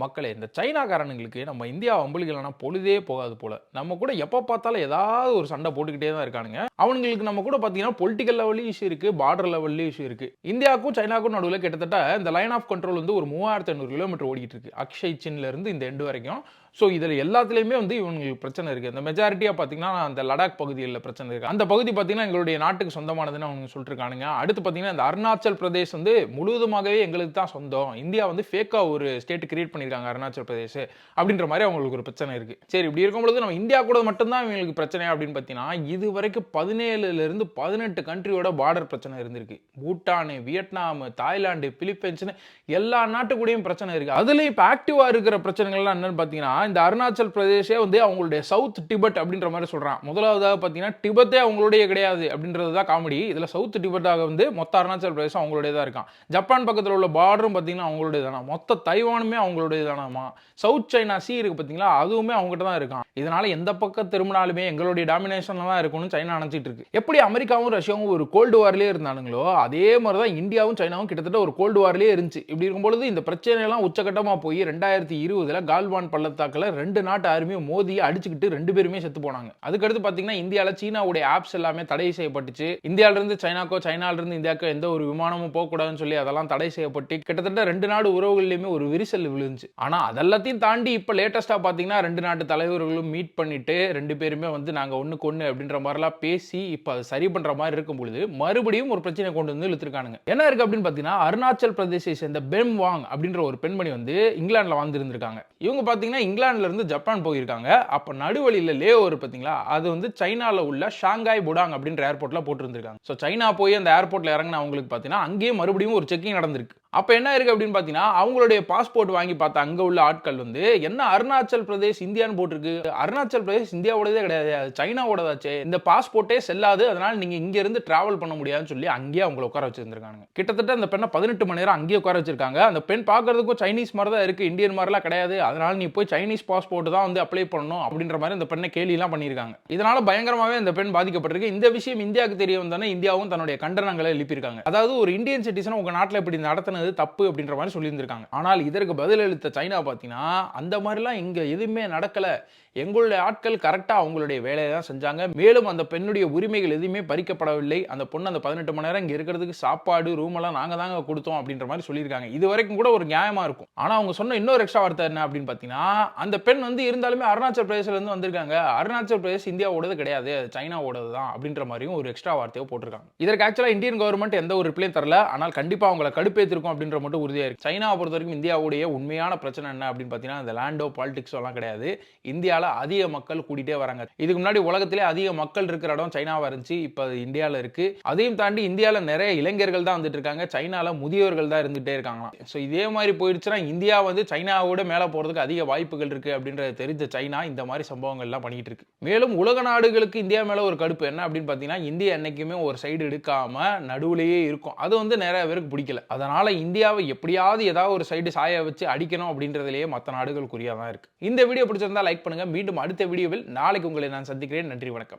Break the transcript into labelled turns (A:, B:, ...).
A: மக்களே, இந்த சைனாக்காரனுங்களுக்கு நம்ம இந்தியா வம்புழுக்கலன்னா பொழுதே போகாது போல. நம்ம கூட எப்ப பார்த்தாலும் ஏதாவது ஒரு சண்டை போட்டுக்கிட்டே தான் இருக்கானுங்க. அவனுங்களுக்கு நம்ம கூட பார்த்தீங்கன்னா, பொலிட்டிக்கல் லெவல்லயும் இஷ்யூ இருக்கு, பார்டர் லெவல்லயும் இஷ்யூ இருக்கு. இந்தியாவுக்கும் சைனாவுக்கும் நடுவுல கிட்டத்தட்ட இந்த லைன் ஆஃப் கண்ட்ரோல் வந்து ஒரு 3500 கிலோமீட்டர் ஓடிட்டு இருக்கு. அக்ஷய் சின்ல இருந்து இந்த எண்டு வரைக்கும். ஸோ இதில எல்லாத்துலயுமே வந்து இவங்களுக்கு பிரச்சனை இருக்கு. இந்த மெஜாரிட்டியா பார்த்தீங்கன்னா, அந்த லடாக் பகுதிகள்ல பிரச்சனை இருக்கு. அந்த பகுதி பார்த்தீங்கன்னா, எங்களுடைய நாட்டுக்கு சொந்தமானதுன்னு அவங்க சொல்லிருக்கானுங்க. அடுத்து பார்த்தீங்கன்னா, இந்த அருணாச்சல் பிரதேஷ் வந்து முழுவதுமாகவே எங்களுக்கு தான் சொந்தம். இந்தியா வந்து ஃபேக்கா ஒரு ஸ்டேட் கிரியேட் பண்ணியிருக்காங்க அருணாச்சல் பிரதேஷ் அப்படின்ற மாதிரி அவங்களுக்கு ஒரு பிரச்சனை இருக்கு. சரி, இப்படி இருக்கும்பொழுது நம்ம இந்தியா கூட மட்டும் தான் இவங்களுக்கு பிரச்சனை அப்படின்னு பார்த்தீங்கன்னா, இதுவரைக்கும் 17ல இருந்து 18 கண்ட்ரியோட பார்டர் பிரச்சனை இருந்திருக்கு. பூட்டான், வியட்நாம், தாய்லாந்து, பிலிப்பைன்ஸ்னு எல்லா நாட்டு கூடயும் பிரச்சனை இருக்கு. அதுலயும் இப்ப ஆக்டிவா இருக்கிற பிரச்சனைகள்லாம் என்னன்னு பார்த்தீங்கன்னா, இந்த அருணாச்சல் பிரதேஷே வந்து அவங்களுடைய சவுத் டிபெட் அப்படின்ற மாதிரி சொல்றான். முதலாவதாக பார்த்தீங்கன்னா, டிபெத்தே அவங்களுடைய கிடையாது அப்படின்றது தான் காமெடி. இதுல சவுத் டிபெட்டாக வந்து மொத்த அருணாச்சல் பிரதேசம் அவங்களுடைய தான் இருக்கான். ஜப்பான் பக்கத்துல உள்ள பார்டரும் பார்த்தீங்கன்னா அவங்களுடைய தானா. மொத்த தைவானுமே அவங்களுடைய தானாமா. சவுத் சைனா சி இருக்கு பார்த்தீங்களா, அதுவுமே அவங்ககிட்ட தான் இருக்கான். இதனால எந்த பக்கம் திரும்பினாலுமே எங்களுடைய டாமினேஷன்ல தான் இருக்கும்னு சைனா நினைச்சிட்டு இருக்கு. எப்படி அமெரிக்காவும் ரஷ்யாவும் ஒரு கோல்டு வார்லயே இருந்தானுங்களோ, அதே மாதிரி தான் இந்தியாவும் சைனாவும் கிட்டத்தட்ட ஒரு கோல்டு வார்லயே இருந்துச்சு. இப்படி இருக்கும்பொழுது இந்த பிரச்சனை எல்லாம் உச்சகட்டமா போய் 2020ல கால்வான் பள்ளத்தாக்குல 2 நாட்டு ஆர்மியும் மோதி அடிச்சுக்கிட்டு 2 பேருமே செத்து போனாங்க. அதுக்கடுத்து பாத்தீங்கன்னா, இந்தியால சீனாவுடைய ஆப்ஸ் எல்லாமே தடை செய்யப்பட்டுச்சு. இந்தியால இருந்து சைனாக்கோ, சைனால இருந்து இந்தியாவுக்கோ எந்த ஒரு விமானமும் போக கூடாதுன்னு சொல்லி அதெல்லாம் தடை செய்யப்பட்டு கிட்டத்தட்ட 2 நாடு உறவுகளிலுமே ஒரு விரிசல் விழுந்துச்சு. ஆனா அதெல்லாத்தையும் தாண்டி இப்ப லேட்டஸ்டா பாத்தீங்கன்னா 2 நாட்டு தலைவர்களும் மீட் பண்ணிட்டு 2 பேருமே வந்து நாங்க ஒண்ணுக்கு ஒண்ணு அப்படின்ற மாதிரிலாம் பேசி இப்ப அது சரி பண்ற மாதிரி இருக்கும் பொழுது மறுபடியும் ஒரு பிரச்சனை கொண்டு வந்து இழுத்துருக்கானுங்க. என்ன இருக்கு அப்படின்னு பாத்தீங்கன்னா, அருணாச்சல் பிரதேசை சேர்ந்த பெம் வாங் அப்படின்ற ஒரு பெண்மணி வந்து இங்கிலாந்துல வாழ்ந்திருந்திருக்காங்க. இவங்க பாத்தீங்கன்னா இங்கிலாந்துல இருந்து ஜப்பான் போயிருக்காங்க. அப்ப நடுவழியில லே ஓவர் பாத்தீங்களா, அது வந்து சைனால உள்ள ஷாங்காய் புடாங் அப்படின்ற ஏர்போர்ட்ல போட்டுருந்திருக்காங்க. சோ சைனா போய் அந்த ஏர்போர்ட்ல இறங்கின அவங்களுக்கு பாத்தீங்கன்னா அங்கேயே மறுபடியும் ஒரு செக்கிங் நடந்திருக்கு. அப்ப என்ன இருக்கு அப்படின்னு பாத்தீங்கன்னா, அவங்களுடைய பாஸ்போர்ட் வாங்கி பார்த்த அங்க உள்ள ஆட்கள் வந்து என்ன அருணாச்சல் பிரதேஷ் இந்தியான்னு போட்டிருக்கு. அருணாச்சல் பிரதேஷ் இந்தியாவோடதே கிடையாது, அது சைனாவோடதாச்சே. இந்த பாஸ்போர்ட்டே செல்லாது, அதனால நீங்க இங்க இருந்து டிராவல் பண்ண முடியாதுன்னு சொல்லி அங்கேயே அவங்களை உட்கார வச்சிருக்காங்க. கிட்டத்தட்ட அந்த பெண்ணை 18 மணி நேரம் அங்கேயே உட்கார வச்சிருக்காங்க. அந்த பெண் பார்க்கறதுக்கும் சைனீஸ் மாதிரி தான் இருக்கு, இந்தியன் மாதிரிலாம் கிடையாது. அதனால நீ போய் சைனீஸ் பாஸ்போர்ட் தான் வந்து அப்ளை பண்ணணும் அப்படின்ற மாதிரி அந்த பெண்ணை கேலி எல்லாம் பண்ணிருக்காங்க. இதனால பயங்கரமாவே இந்த பெண் பாதிக்கப்பட்டிருக்கு. இந்த விஷயம் இந்தியாவுக்கு தெரிய வந்தானே இந்தியாவும் தன்னுடைய கண்டனங்களை எழுப்பியிருக்காங்க. அதாவது ஒரு இந்தியன் சிட்டிசன் உங்க நாட்டில் இப்படி நடத்தினது தப்பு அப்படின்ற மாதிரி சொல்லியிருந்திருக்காங்க. ஆனால் இதற்கு பதிலளித்த சைனா பார்த்தீங்கன்னா, அந்த மாதிரிலாம் இங்க எதுவுமே நடக்கல, எங்களுடைய ஆட்கள் கரெக்டா அவங்களுடைய வேலையை தான் செஞ்சாங்க. மேலும் அந்த பெண்ணுடைய உரிமைகள் எதுவுமே பறிக்கப்படவில்லை. அந்த பொண்ணு அந்த 18 மணி நேரம் இங்க இருக்கிறதுக்கு சாப்பாடு, ரூம் எல்லாம் நாங்க தாங்க கொடுத்தோம் அப்படின்ற மாதிரி சொல்லியிருக்காங்க. இது வரைக்கும் கூட ஒரு நியாயமா இருக்கும். ஆனா அவங்க சொன்ன இன்னொரு எக்ஸ்ட்ரா வார்த்தை என்ன அப்படின்னு பார்த்தீங்கன்னா, அந்த பெண் வந்து இருந்தாலுமே அருணாச்சல் பிரதேசல இருந்து வந்திருக்காங்க, அருணாச்சல் பிரதேஷ் இந்தியாவோடது கிடையாது, சைனாவோடது தான் அப்படின்ற மாதிரியும் ஒரு எக்ஸ்ட்ரா வார்த்தையை போட்டிருக்காங்க. இதற்கு ஆக்சுவலா இந்தியன் கவர்மெண்ட் எந்த ஒரு ரிப்ளையும் தரல. ஆனால் கண்டிப்பா அவங்களை கடுப்பேற்றிருக்கும் அப்படின்ற மட்டும் உறுதியா இருக்கு. சைனாவை பொறுத்த வரைக்கும் இந்தியாவுடைய உண்மையான பிரச்சனை என்ன அப்படின்னு பார்த்தீங்கன்னா, இந்த லேண்டோ பாலிடிக்ஸோ எல்லாம் கிடையாது. இந்தியால அதிக மக்கள் கூட்டிட்டே வராங்க. இதுக்கு முன்னாடி உலகத்திலே அதிக மக்கள் இருக்கிற இடம் சைனாவா இருந்துச்சு, இப்ப இந்தியால இருக்கு. அதையும் தாண்டி இந்தியால நிறைய இளைஞர்கள் தான் வந்துட்டு இருக்காங்க, சைனால முதியோர்கள் தான் இருந்துட்டே இருக்காங்களாம். சோ இதே மாதிரி போயிடுச்சுன்னா இந்தியா வந்து சைனாவோட மேல போறதுக்கு அதிக வாய்ப்புகள் இருக்கு அப்படின்றது தெரிஞ்ச சைனா இந்த மாதிரி சம்பவங்கள் எல்லாம் பண்ணிட்டு இருக்கு. மேலும் உலக நாடுகளுக்கு இந்தியா மேல ஒரு கடுப்பு என்ன அப்படின்னு பார்த்தீங்கன்னா, இந்தியா என்னைக்குமே ஒரு சைடு எடுக்காம நடுவுலயே இருக்கும். அது வந்து நிறைய பேருக்கு பிடிக்கல. அதனால இந்தியாவை எப்படியாவது ஏதாவது ஒரு சைடு சாய வச்சு அடிக்கணும் அப்படின்றதுலயே மற்ற நாடுகள் குறியா தான் இருக்கு. இந்த வீடியோ பிடிச்சிருந்தா லைக் பண்ணுங்க. மீண்டும் அடுத்த வீடியோவில் நாளைக்கு உங்களை நான் சந்திக்கிறேன். நன்றி, வணக்கம்.